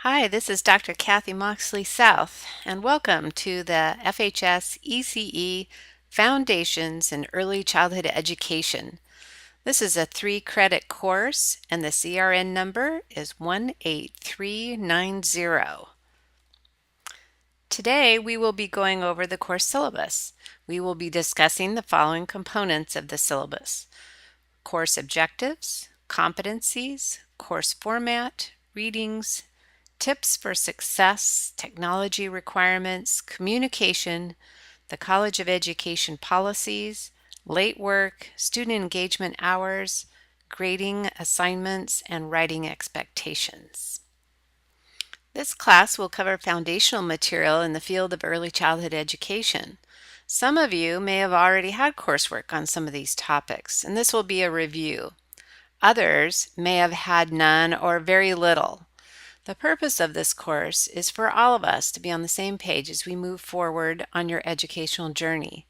Hi, this is Dr. Kathy Moxley-South, and welcome to the FHS ECE Foundations in Early Childhood Education. This is a 3-credit course, and the CRN number is 18390. Today, we will be going over the course syllabus. We will be discussing the following components of the syllabus: course objectives, competencies, course format, readings, tips for success, technology requirements, communication, the College of Education policies, late work, student engagement hours, grading assignments, and writing expectations. This class will cover foundational material in the field of early childhood education. Some of you may have already had coursework on some of these topics, and this will be a review. Others may have had none or very little. The purpose of this course is for all of us to be on the same page as we move forward on your educational journey.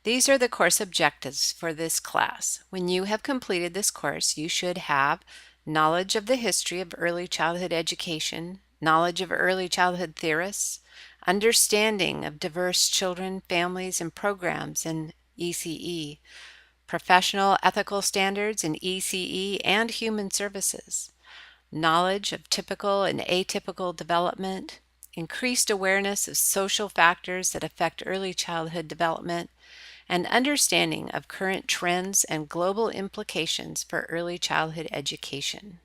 These are the course objectives for this class. When you have completed this course, you should have knowledge of the history of early childhood education, knowledge of early childhood theorists, understanding of diverse children, families, and programs in ECE, professional ethical standards in ECE and human services, knowledge of typical and atypical development, increased awareness of social factors that affect early childhood development, and understanding of current trends and global implications for early childhood education.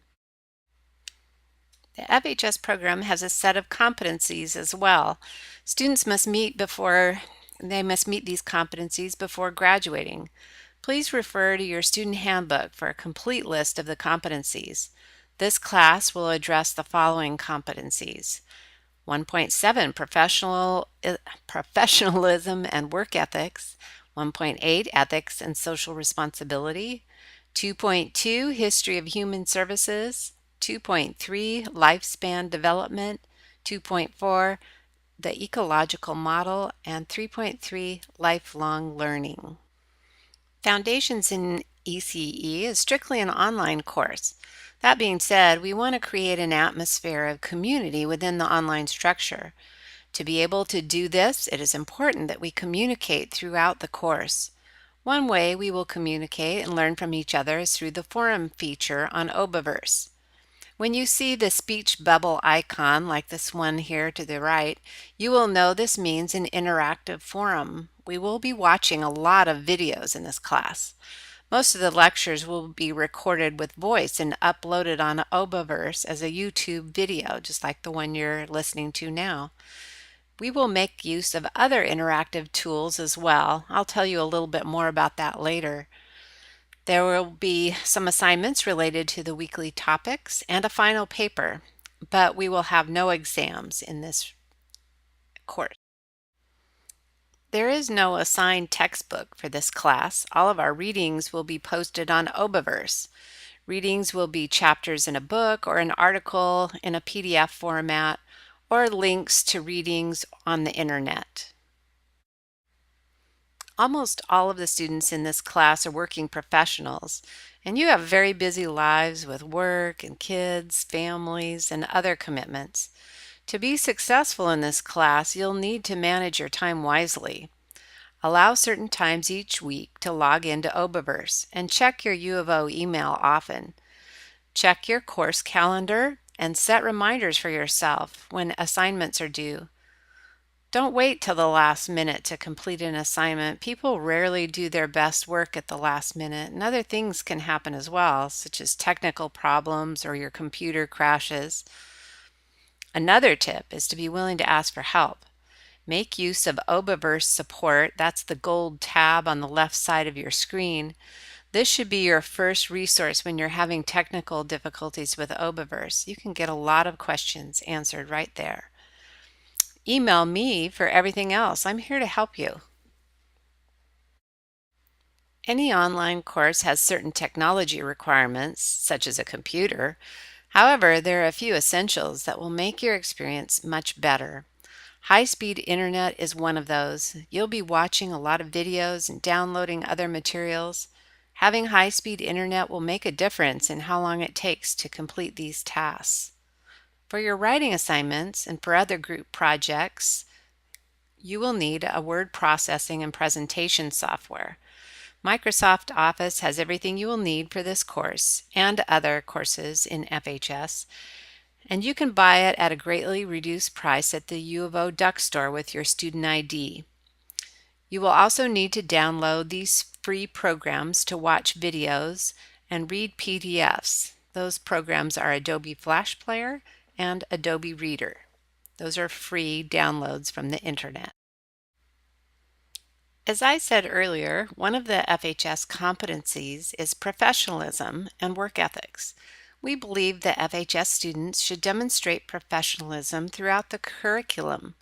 The FHS program has a set of competencies as well. Students must meet these competencies before graduating. Please refer to your student handbook for a complete list of the competencies. This class will address the following competencies: 1.7 Professionalism and work ethics, 1.8 Ethics and social responsibility, 2.2 History of human services, 2.3 Lifespan development, 2.4 the ecological model, and 3.3 lifelong learning. Foundations in ECE is strictly an online course. That being said, we want to create an atmosphere of community within the online structure. To be able to do this, it is important that we communicate throughout the course. One way we will communicate and learn from each other is through the forum feature on Obiverse. When you see the speech bubble icon, like this one here to the right, you will know this means an interactive forum. We will be watching a lot of videos in this class. Most of the lectures will be recorded with voice and uploaded on Obiverse as a YouTube video, just like the one you're listening to now. We will make use of other interactive tools as well. I'll tell you a little bit more about that later. There will be some assignments related to the weekly topics and a final paper, but we will have no exams in this course. There is no assigned textbook for this class. All of our readings will be posted on Obiverse. Readings will be chapters in a book or an article in a PDF format, or links to readings on the internet. Almost all of the students in this class are working professionals, and you have very busy lives with work and kids, families, and other commitments. To be successful in this class, you'll need to manage your time wisely. Allow certain times each week to log into Obiverse and check your U of O email often. Check your course calendar and set reminders for yourself when assignments are due. Don't wait till the last minute to complete an assignment. People rarely do their best work at the last minute, and other things can happen as well, such as technical problems or your computer crashes. Another tip is to be willing to ask for help. Make use of Obiverse support. That's the gold tab on the left side of your screen. This should be your first resource when you're having technical difficulties with Obiverse. You can get a lot of questions answered right there. Email me for everything else. I'm here to help you. Any online course has certain technology requirements, such as a computer. However, there are a few essentials that will make your experience much better. High-speed internet is one of those. You'll be watching a lot of videos and downloading other materials. Having high-speed internet will make a difference in how long it takes to complete these tasks. For your writing assignments and for other group projects, you will need a word processing and presentation software. Microsoft Office has everything you will need for this course and other courses in FHS, and you can buy it at a greatly reduced price at the U of O Duck Store with your student ID. You will also need to download these free programs to watch videos and read PDFs. Those programs are Adobe Flash Player and Adobe Reader. Those are free downloads from the internet. As I said earlier, one of the FHS competencies is professionalism and work ethics. We believe that FHS students should demonstrate professionalism throughout the curriculum,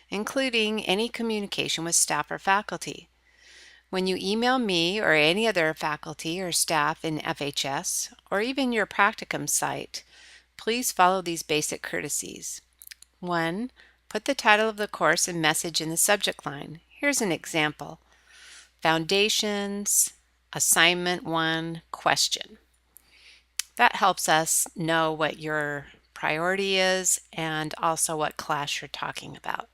including any communication with staff or faculty. When you email me or any other faculty or staff in FHS, or even your practicum site, please follow these basic courtesies. 1. Put the title of the course and message in the subject line. Here's an example. Foundations, Assignment 1, question. That helps us know what your priority is and also what class you're talking about.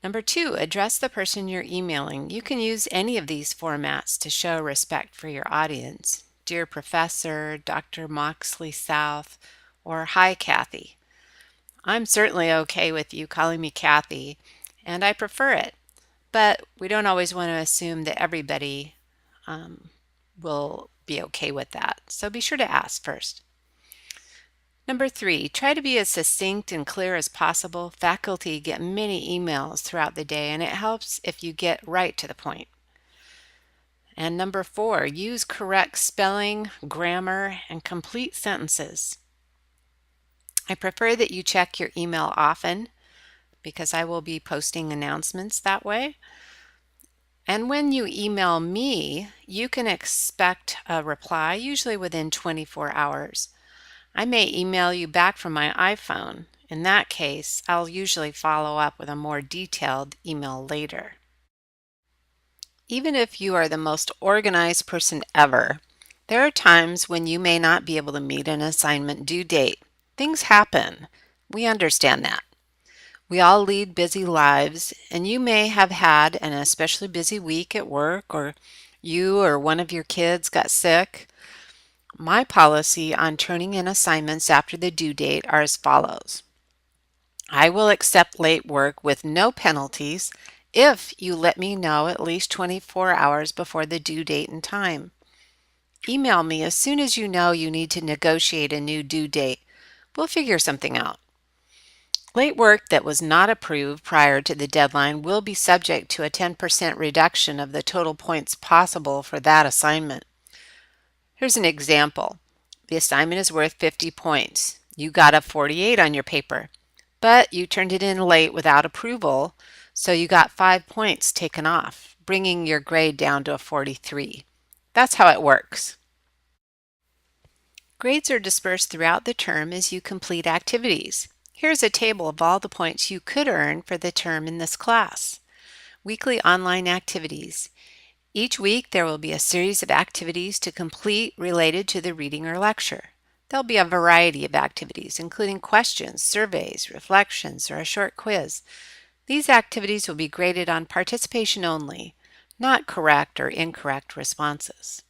Number 2, address the person you're emailing. You can use any of these formats to show respect for your audience. Dear Professor, Dr. Moxley-South, or Hi Kathy. I'm certainly okay with you calling me Kathy, and I prefer it, but we don't always want to assume that everybody will be okay with that, so be sure to ask first. Number 3, try to be as succinct and clear as possible. Faculty get many emails throughout the day, and it helps if you get right to the point. And number 4, use correct spelling, grammar, and complete sentences. I prefer that you check your email often because I will be posting announcements that way. And when you email me, you can expect a reply, usually within 24 hours. I may email you back from my iPhone. In that case, I'll usually follow up with a more detailed email later. Even if you are the most organized person ever, there are times when you may not be able to meet an assignment due date. Things happen. We understand that. We all lead busy lives, and you may have had an especially busy week at work, or you or one of your kids got sick. My policy on turning in assignments after the due date are as follows. I will accept late work with no penalties if you let me know at least 24 hours before the due date and time. Email me as soon as you know you need to negotiate a new due date. We'll figure something out. Late work that was not approved prior to the deadline will be subject to a 10% reduction of the total points possible for that assignment. Here's an example. The assignment is worth 50 points. You got a 48 on your paper, but you turned it in late without approval, so you got 5 points taken off, bringing your grade down to a 43. That's how it works. Grades are dispersed throughout the term as you complete activities. Here's a table of all the points you could earn for the term in this class. Weekly online activities. Each week there will be a series of activities to complete related to the reading or lecture. There'll be a variety of activities, including questions, surveys, reflections, or a short quiz. These activities will be graded on participation only, not correct or incorrect responses.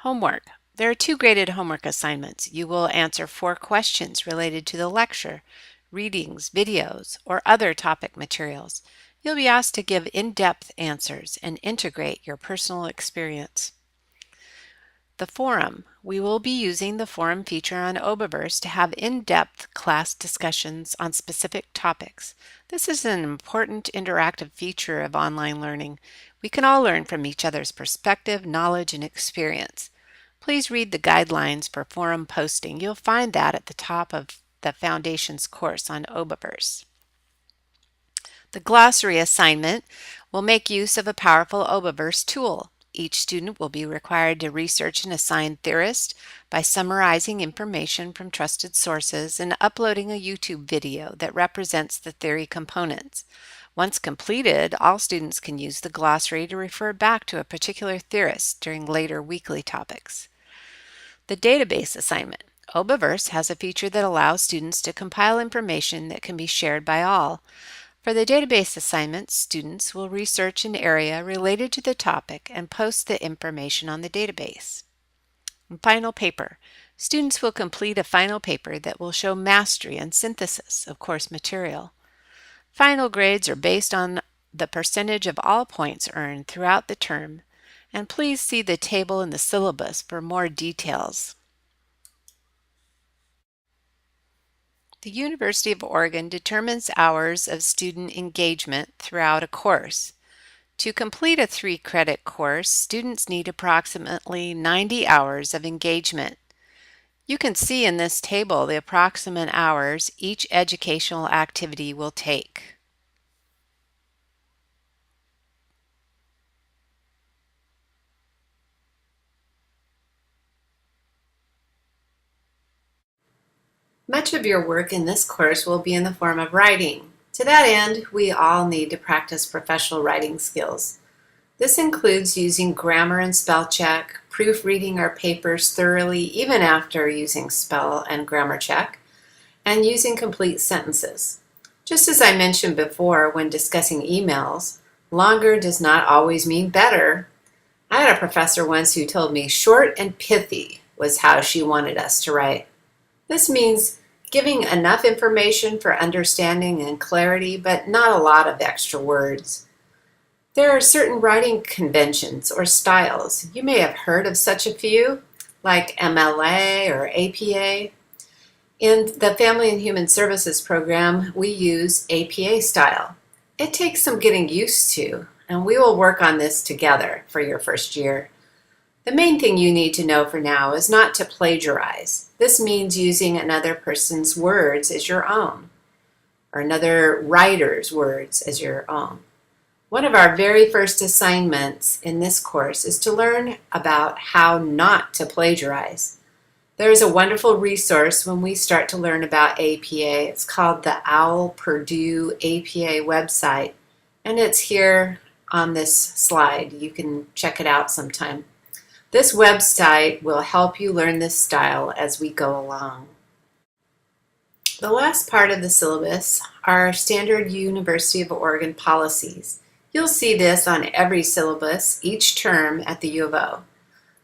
Homework. There are 2 graded homework assignments. You will answer 4 questions related to the lecture, readings, videos, or other topic materials. You'll be asked to give in-depth answers and integrate your personal experience. The forum. We will be using the forum feature on Obiverse to have in-depth class discussions on specific topics. This is an important interactive feature of online learning. We can all learn from each other's perspective, knowledge, and experience. Please read the guidelines for forum posting. You'll find that at the top of the Foundations course on Obiverse. The glossary assignment will make use of a powerful Obiverse tool. Each student will be required to research an assigned theorist by summarizing information from trusted sources and uploading a YouTube video that represents the theory components. Once completed, all students can use the glossary to refer back to a particular theorist during later weekly topics. The database assignment. Obiverse has a feature that allows students to compile information that can be shared by all. For the database assignments, students will research an area related to the topic and post the information on the database. And final paper. Students will complete a final paper that will show mastery and synthesis of course material. Final grades are based on the percentage of all points earned throughout the term, and please see the table in the syllabus for more details. The University of Oregon determines hours of student engagement throughout a course. To complete a 3-credit course, students need approximately 90 hours of engagement. You can see in this table the approximate hours each educational activity will take. Much of your work in this course will be in the form of writing. To that end, we all need to practice professional writing skills. This includes using grammar and spell check, proofreading our papers thoroughly even after using spell and grammar check, and using complete sentences. Just as I mentioned before when discussing emails, longer does not always mean better. I had a professor once who told me short and pithy was how she wanted us to write. This means giving enough information for understanding and clarity, but not a lot of extra words. There are certain writing conventions or styles. You may have heard of such a few, like MLA or APA. In the Family and Human Services program, we use APA style. It takes some getting used to, and we will work on this together for your first year. The main thing you need to know for now is not to plagiarize. This means using another person's words as your own, or another writer's words as your own. One of our very first assignments in this course is to learn about how not to plagiarize. There is a wonderful resource when we start to learn about APA. It's called the OWL Purdue APA website, and it's here on this slide. You can check it out sometime. This website will help you learn this style as we go along. The last part of the syllabus are standard University of Oregon policies. You'll see this on every syllabus each term at the U of O.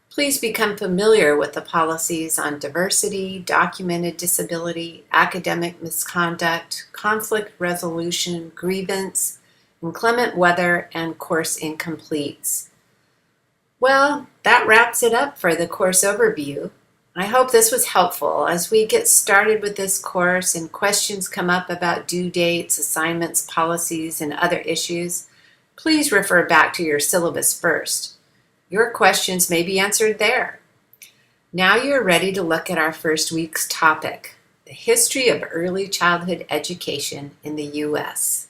Please become familiar with the policies on diversity, documented disability, academic misconduct, conflict resolution, grievance, inclement weather, and course incompletes. Well, that wraps it up for the course overview. I hope this was helpful as we get started with this course and questions come up about due dates, assignments, policies, and other issues. Please refer back to your syllabus first. Your questions may be answered there. Now you're ready to look at our first week's topic, the history of early childhood education in the U.S.